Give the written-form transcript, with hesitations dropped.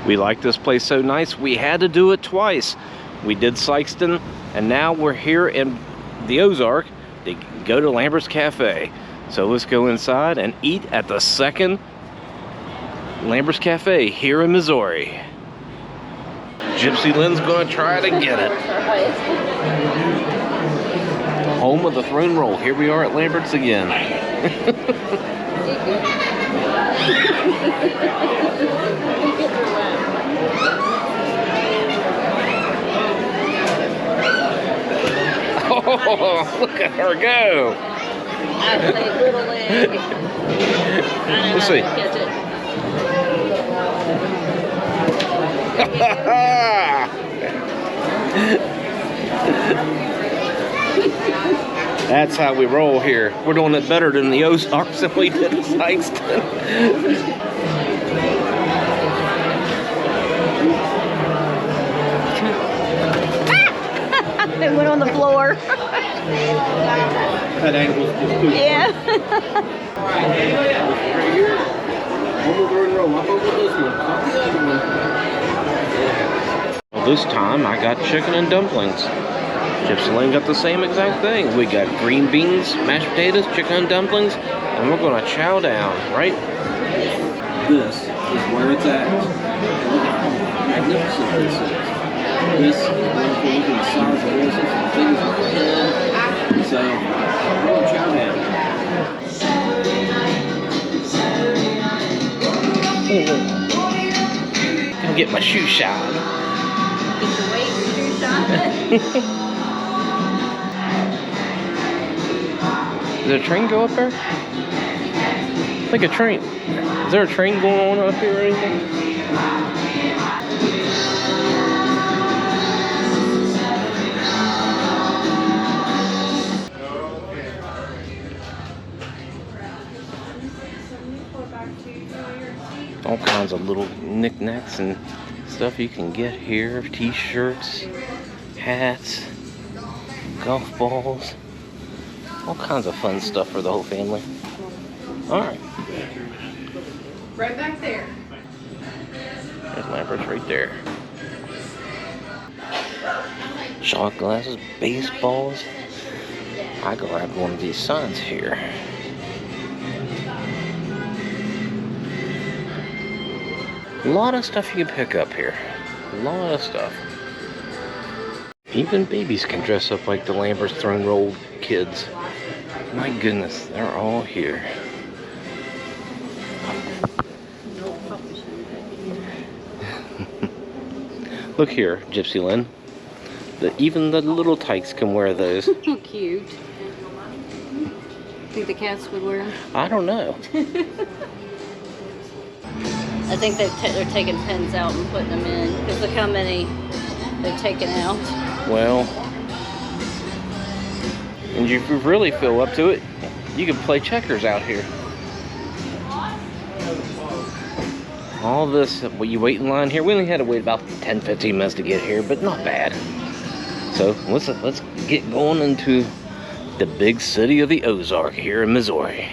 We like this place so nice, we had to do it twice. We did Sikeston, and now we're here in the Ozark to go to Lambert's Cafe. So let's go inside and eat at the second Lambert's Cafe here in Missouri. Gypsy Lynn's gonna try to get it. Home of the throne roll. Here we are at Lambert's again. Oh, look at her go! I played little leg. Let's see. Catch it. That's how we roll here. We're doing it better than the Ozarks than we did in Sikeston. It went on the floor. That angle's just too Yeah. right here. One more throw in a row. Up over this one. Up the other one. Well, this time I got chicken and dumplings. Gypsy Lynn got the same exact thing. We got green beans, mashed potatoes, chicken and dumplings, and we're gonna chow down, right? This is where it's at. Look at how magnificent this is. This is wonderful. Look at the size of this. It's as big as my head. So, we're gonna chow down. Gonna get my shoe shine. Get your weight shoe shine. Does a train go up there? I think a train. Is there a train going on up here or anything? All kinds of little knickknacks and stuff you can get here. T-shirts, hats, golf balls. All kinds of fun stuff for the whole family. Alright. Right back there. There's Lambert's right there. Shot glasses, baseballs. I grabbed one of these signs here. A lot of stuff you can pick up here. A lot of stuff. Even babies can dress up like the Lambert's throne roll kids. My goodness, they're all here. Look here, Gypsy Lynn. Even the little tykes can wear those. Cute. Think the cats would wear them? I don't know. I think they're taking pins out and putting them in. Because look how many they've taken out. Well, and if you really feel up to it, you can play checkers out here. All this, well, you wait in line here. We only had to wait about 10-15 minutes to get here, but not bad. So let's get going into the big city of the Ozark here in Missouri.